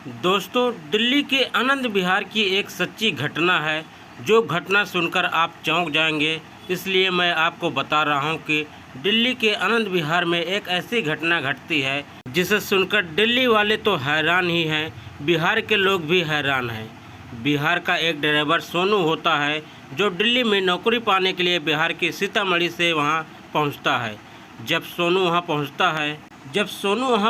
दोस्तों, दिल्ली के आनंद विहार की एक सच्ची घटना है, जो घटना सुनकर आप चौंक जाएंगे। इसलिए मैं आपको बता रहा हूं कि दिल्ली के आनंद विहार में एक ऐसी घटना घटती है, जिसे सुनकर दिल्ली वाले तो हैरान ही हैं, बिहार के लोग भी हैरान हैं। बिहार का एक ड्राइवर सोनू होता है, जो दिल्ली में नौकरी पाने के लिए बिहार के सीतामढ़ी से वहाँ पहुँचता है। जब सोनू वहाँ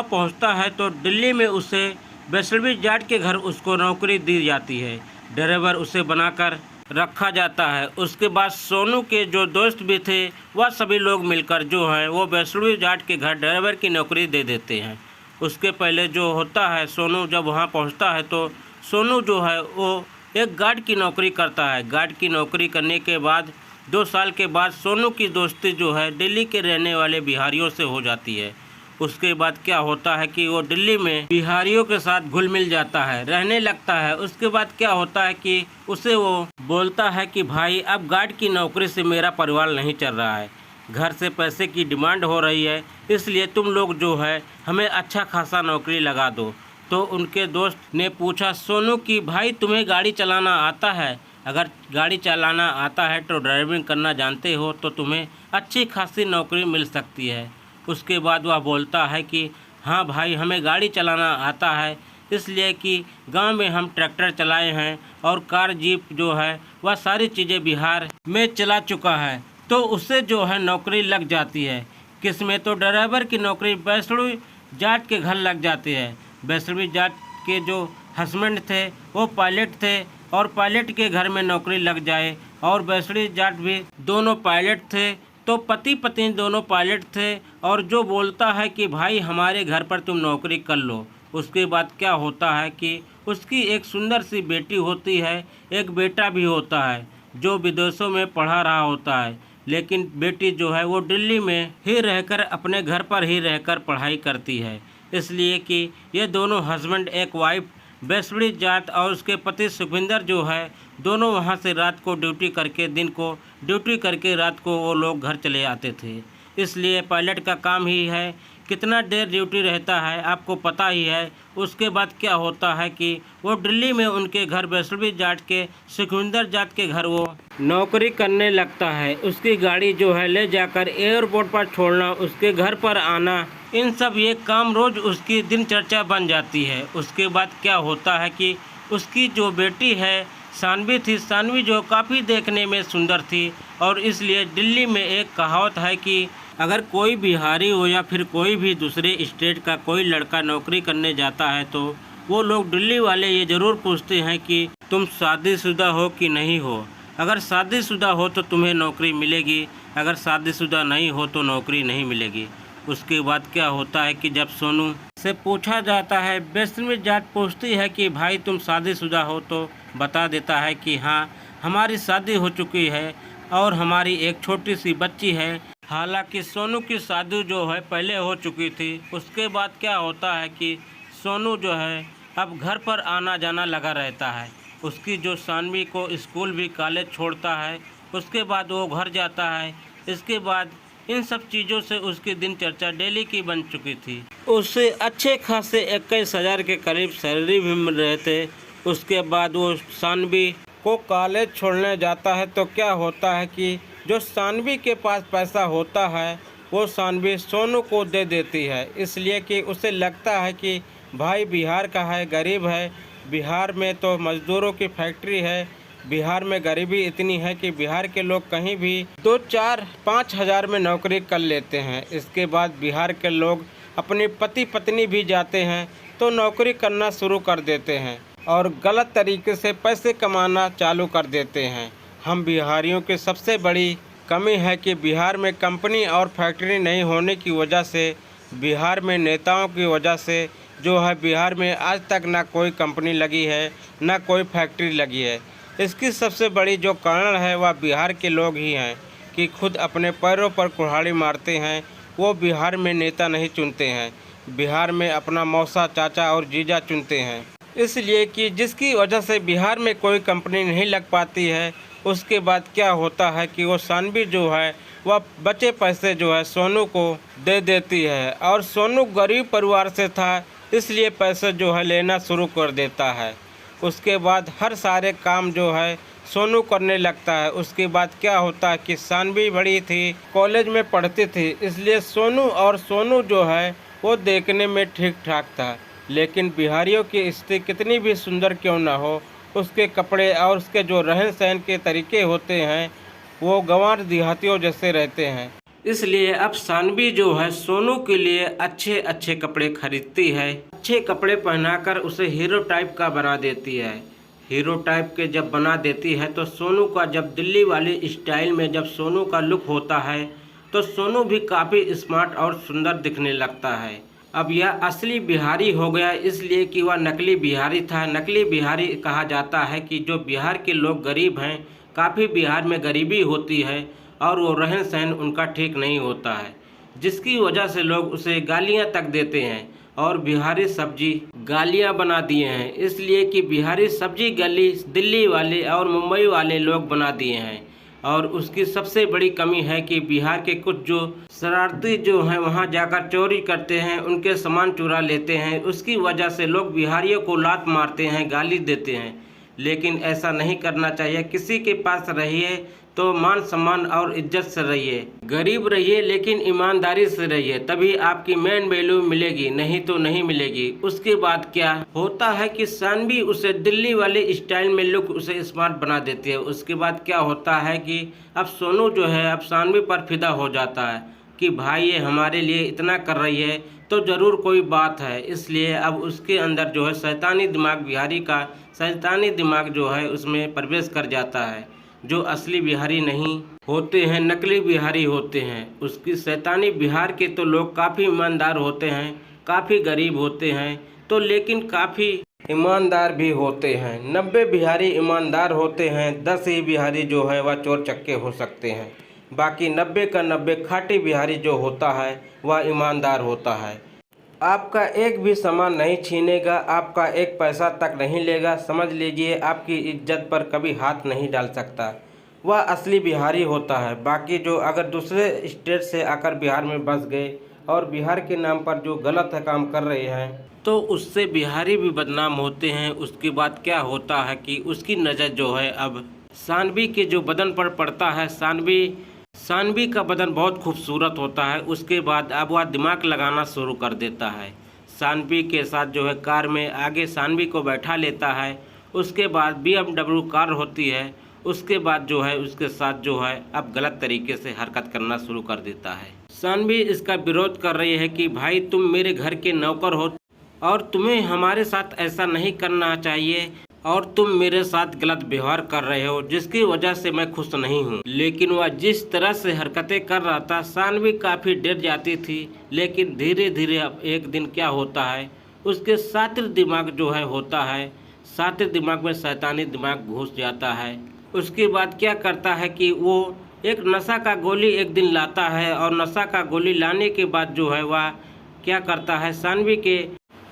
पहुँचता है तो दिल्ली में उसे वैष्णवी जाट के घर उसको नौकरी दी जाती है। ड्राइवर उसे बनाकर रखा जाता है। उसके बाद सोनू के जो दोस्त भी थे, वह सभी लोग मिलकर जो है वो वैष्णवी जाट के घर ड्राइवर की नौकरी दे देते हैं। उसके पहले जो होता है, सोनू जब वहाँ पहुँचता है तो सोनू जो है वो एक गार्ड की नौकरी करता है। गार्ड की नौकरी करने के बाद 2 साल के बाद सोनू की दोस्ती जो है दिल्ली के रहने वाले बिहारियों से हो जाती है। उसके बाद क्या होता है कि वो दिल्ली में बिहारियों के साथ घुल मिल जाता है, रहने लगता है। उसके बाद क्या होता है कि उसे वो बोलता है कि भाई, अब गार्ड की नौकरी से मेरा परिवार नहीं चल रहा है, घर से पैसे की डिमांड हो रही है, इसलिए तुम लोग जो है हमें अच्छा खासा नौकरी लगा दो। तो उनके दोस्त ने पूछा सोनू कि भाई, तुम्हें गाड़ी चलाना आता है? अगर गाड़ी चलाना आता है तो ड्राइविंग करना जानते हो तो तुम्हें अच्छी खासी नौकरी मिल सकती है। उसके बाद वह बोलता है कि हाँ भाई, हमें गाड़ी चलाना आता है, इसलिए कि गांव में हम ट्रैक्टर चलाए हैं और कार जीप जो है वह सारी चीज़ें बिहार में चला चुका है। तो उससे जो है नौकरी लग जाती है। किसमें? तो ड्राइवर की नौकरी वैष्णवी जाट के घर लग जाती है। वैष्णवी जाट के जो हस्बैंड थे वो पायलट थे, और पायलट के घर में नौकरी लग जाए, और वैष्णवी जाट भी दोनों पायलट थे। तो पति पत्नी दोनों पायलट थे, और जो बोलता है कि भाई, हमारे घर पर तुम नौकरी कर लो। उसके बाद क्या होता है कि उसकी एक सुंदर सी बेटी होती है, एक बेटा भी होता है जो विदेशों में पढ़ा रहा होता है, लेकिन बेटी जो है वो दिल्ली में ही रहकर, अपने घर पर ही रहकर पढ़ाई करती है। इसलिए कि ये दोनों हस्बैंड एक वाइफ वैष्णवी जाट और उसके पति सुखविंदर जो है, दोनों वहाँ से रात को ड्यूटी करके, दिन को ड्यूटी करके रात को वो लोग घर चले आते थे। इसलिए पायलट का काम ही है, कितना देर ड्यूटी रहता है आपको पता ही है। उसके बाद क्या होता है कि वो दिल्ली में उनके घर वैष्णवी जाट के, सुखविंदर जाट के घर वो नौकरी करने लगता है। उसकी गाड़ी जो है ले जाकर एयरपोर्ट पर छोड़ना, उसके घर पर आना, इन सब ये काम रोज़ उसकी दिनचर्या बन जाती है। उसके बाद क्या होता है कि उसकी जो बेटी है सानवी थी, सानवी जो काफ़ी देखने में सुंदर थी, और इसलिए दिल्ली में एक कहावत है कि अगर कोई बिहारी हो या फिर कोई भी दूसरे स्टेट का कोई लड़का नौकरी करने जाता है तो वो लोग दिल्ली वाले ये ज़रूर पूछते हैं कि तुम शादीशुदा हो कि नहीं हो। अगर शादीशुदा हो तो तुम्हें नौकरी मिलेगी, अगर शादीशुदा नहीं हो तो नौकरी नहीं मिलेगी। उसके बाद क्या होता है कि जब सोनू से पूछा जाता है, वैष्णवी जाट पूछती है कि भाई, तुम शादीशुदा हो? तो बता देता है कि हाँ, हमारी शादी हो चुकी है और हमारी एक छोटी सी बच्ची है। हालांकि सोनू की शादी जो है पहले हो चुकी थी। उसके बाद क्या होता है कि सोनू जो है अब घर पर आना जाना लगा रहता है। उसकी जो सानवी को स्कूल भी, कॉलेज छोड़ता है, उसके बाद वो घर जाता है। इसके बाद इन सब चीज़ों से उसकी दिनचर्या डेली की बन चुकी थी। उसे अच्छे खासे 21,000 के करीब सैलरी भी मिल रहे थे। उसके बाद वो सानवी को कॉलेज छोड़ने जाता है। तो क्या होता है कि जो सानवी के पास पैसा होता है वो सानवी सोनू को दे देती है, इसलिए कि उसे लगता है कि भाई, बिहार का है, गरीब है, बिहार में तो मज़दूरों की फैक्ट्री है, बिहार में गरीबी इतनी है कि बिहार के लोग कहीं भी 2, 4, 5 हज़ार में नौकरी कर लेते हैं। इसके बाद बिहार के लोग अपने पति पत्नी भी जाते हैं तो नौकरी करना शुरू कर देते हैं और गलत तरीके से पैसे कमाना चालू कर देते हैं। हम बिहारियों की सबसे बड़ी कमी है कि बिहार में कंपनी और फैक्ट्री नहीं होने की वजह से, बिहार में नेताओं की वजह से जो है बिहार में आज तक ना कोई कंपनी लगी है, ना कोई फैक्ट्री लगी है। इसकी सबसे बड़ी जो कारण है वह बिहार के लोग ही हैं कि खुद अपने पैरों पर कुल्हाड़ी मारते हैं। वो बिहार में नेता नहीं चुनते हैं, बिहार में अपना मौसा, चाचा और जीजा चुनते हैं। इसलिए कि जिसकी वजह से बिहार में कोई कंपनी नहीं लग पाती है। उसके बाद क्या होता है कि वो सानवी जो है वह बचे पैसे जो है सोनू को दे देती है, और सोनू गरीब परिवार से था, इसलिए पैसे जो है लेना शुरू कर देता है। उसके बाद हर सारे काम जो है सोनू करने लगता है। उसके बाद क्या होता है कि सानवी बड़ी थी, कॉलेज में पढ़ती थी, इसलिए सोनू जो है वो देखने में ठीक ठाक था। लेकिन बिहारियों की स्थिति कितनी भी सुंदर क्यों ना हो, उसके कपड़े और उसके जो रहन सहन के तरीके होते हैं वो गंवार देहातियों जैसे रहते हैं। इसलिए अब सानवी जो है सोनू के लिए अच्छे अच्छे कपड़े खरीदती है। अच्छे कपड़े पहनाकर उसे हीरो टाइप का बना देती है। हीरो टाइप के जब बना देती है तो सोनू का जब दिल्ली वाली स्टाइल में जब सोनू का लुक होता है तो सोनू भी काफ़ी स्मार्ट और सुंदर दिखने लगता है। अब यह असली बिहारी हो गया, इसलिए कि वह नकली बिहारी था। नकली बिहारी कहा जाता है कि जो बिहार के लोग गरीब हैं, काफ़ी बिहार में गरीबी होती है और वो रहन सहन उनका ठीक नहीं होता है, जिसकी वजह से लोग उसे गालियां तक देते हैं और बिहारी सब्जी गालियां बना दिए हैं। इसलिए कि बिहारी सब्जी गली दिल्ली वाले और मुंबई वाले लोग बना दिए हैं। और उसकी सबसे बड़ी कमी है कि बिहार के कुछ जो शरारती जो हैं वहां जाकर चोरी करते हैं, उनके सामान चुरा लेते हैं। उसकी वजह से लोग बिहारियों को लात मारते हैं, गाली देते हैं। लेकिन ऐसा नहीं करना चाहिए। किसी के पास रहिए तो मान सम्मान और इज्जत से रहिए, गरीब रहिए लेकिन ईमानदारी से रहिए, तभी आपकी मेन वैल्यू मिलेगी, नहीं तो नहीं मिलेगी। उसके बाद क्या होता है कि सानवी उसे दिल्ली वाले स्टाइल में लुक उसे स्मार्ट बना देती है। उसके बाद क्या होता है कि अब सोनू जो है अब सानवी पर फिदा हो जाता है कि भाई ये हमारे लिए इतना कर रही है तो ज़रूर कोई बात है। इसलिए अब उसके अंदर जो है शैतानी दिमाग, बिहारी का शैतानी दिमाग जो है उसमें प्रवेश कर जाता है। जो असली बिहारी नहीं होते हैं, नकली बिहारी होते हैं। उसकी शैतानी बिहार के तो लोग काफ़ी ईमानदार होते हैं, काफ़ी गरीब होते हैं तो लेकिन काफ़ी ईमानदार भी होते हैं। 90 बिहारी ईमानदार होते हैं, 10 ही बिहारी जो है वह चोर चक्के हो सकते हैं। बाकी 90 का 90 खाटी बिहारी जो होता है वह ईमानदार होता है। आपका एक भी सामान नहीं छीनेगा, आपका एक पैसा तक नहीं लेगा। समझ लीजिए आपकी इज्जत पर कभी हाथ नहीं डाल सकता। वह असली बिहारी होता है। बाकी जो अगर दूसरे स्टेट से आकर बिहार में बस गए और बिहार के नाम पर जो गलत काम कर रहे हैं तो उससे बिहारी भी बदनाम होते हैं। उसके बाद क्या होता है कि उसकी नज़र जो है अब सानवी के जो बदन पर पड़ता है। सानवी का बदन बहुत खूबसूरत होता है। उसके बाद अब वह दिमाग लगाना शुरू कर देता है। सानवी के साथ जो है कार में आगे सानवी को बैठा लेता है। उसके बाद BMW कार होती है। उसके बाद जो है उसके साथ जो है अब गलत तरीके से हरकत करना शुरू कर देता है। सानवी इसका विरोध कर रही है कि भाई तुम मेरे घर के नौकर हो और तुम्हें हमारे साथ ऐसा नहीं करना चाहिए और तुम मेरे साथ गलत व्यवहार कर रहे हो, जिसकी वजह से मैं खुश नहीं हूँ। लेकिन वह जिस तरह से हरकतें कर रहा था सानवी काफ़ी डर जाती थी। लेकिन धीरे धीरे अब एक दिन क्या होता है, उसके शातिर दिमाग जो है होता है, शातिर दिमाग में शैतानी दिमाग घुस जाता है। उसके बाद क्या करता है कि वो एक नशा का गोली एक दिन लाता है और नशा का गोली लाने के बाद जो है वह क्या करता है सानवी के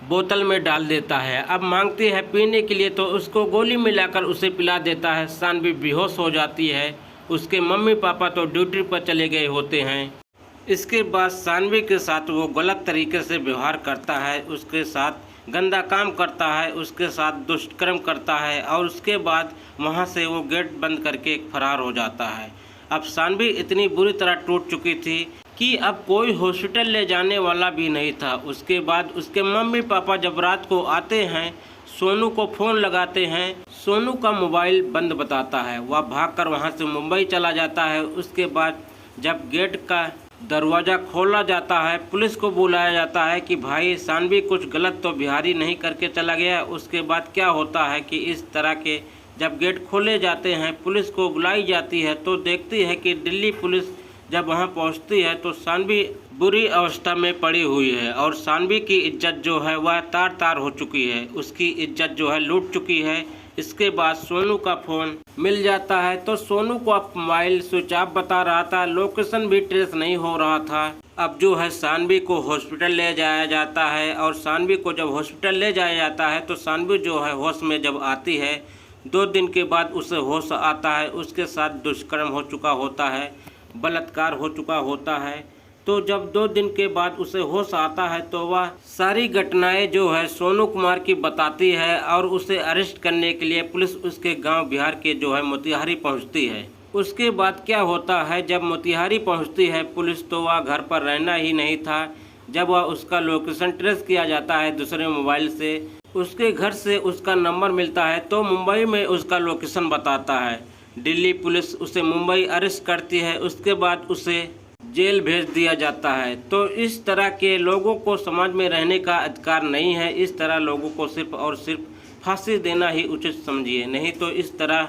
बोतल में डाल देता है। अब मांगती है पीने के लिए तो उसको गोली मिलाकर उसे पिला देता है। सानवी बेहोश हो जाती है। उसके मम्मी पापा तो ड्यूटी पर चले गए होते हैं। इसके बाद सानवी के साथ वो गलत तरीके से व्यवहार करता है, उसके साथ गंदा काम करता है, उसके साथ दुष्कर्म करता है और उसके बाद वहाँ से वो गेट बंद करके फरार हो जाता है। अब सानवी इतनी बुरी तरह टूट चुकी थी कि अब कोई हॉस्पिटल ले जाने वाला भी नहीं था। उसके बाद उसके मम्मी पापा जब रात को आते हैं, सोनू को फ़ोन लगाते हैं, सोनू का मोबाइल बंद बताता है। वह भागकर वहां से मुंबई चला जाता है। उसके बाद जब गेट का दरवाज़ा खोला जाता है, पुलिस को बुलाया जाता है कि भाई सानवी कुछ गलत तो बिहारी नहीं करके चला गया। उसके बाद क्या होता है कि इस तरह के जब गेट खोले जाते हैं, पुलिस को बुलाई जाती है तो देखती है कि दिल्ली पुलिस जब वहां पहुंचती है तो सानवी बुरी अवस्था में पड़ी हुई है और सानवी की इज्जत जो है वह तार तार हो चुकी है। उसकी इज्जत जो है लूट चुकी है। इसके बाद सोनू का फ़ोन मिल जाता है तो सोनू को अब मोबाइल स्विच ऑफ बता रहा था, लोकेशन भी ट्रेस नहीं हो रहा था। अब जो है सानवी को हॉस्पिटल ले जाया जाता है और सानवी को जब हॉस्पिटल ले जाया जाता है तो सानवी जो है होश में जब आती है, 2 दिन के बाद उसे होश आता है। उसके साथ दुष्कर्म हो चुका होता है, बलात्कार हो चुका होता है। तो जब 2 दिन के बाद उसे होश आता है तो वह सारी घटनाएं जो है सोनू कुमार की बताती है और उसे अरेस्ट करने के लिए पुलिस उसके गांव बिहार के जो है मोतिहारी पहुंचती है। उसके बाद क्या होता है, जब मोतिहारी पहुंचती है पुलिस तो वह घर पर रहना ही नहीं था। जब वह उसका लोकेशन ट्रेस किया जाता है दूसरे मोबाइल से, उसके घर से उसका नंबर मिलता है तो मुंबई में उसका लोकेशन बताता है। दिल्ली पुलिस उसे मुंबई अरेस्ट करती है, उसके बाद उसे जेल भेज दिया जाता है। तो इस तरह के लोगों को समाज में रहने का अधिकार नहीं है। इस तरह लोगों को सिर्फ और सिर्फ फांसी देना ही उचित समझिए, नहीं तो इस तरह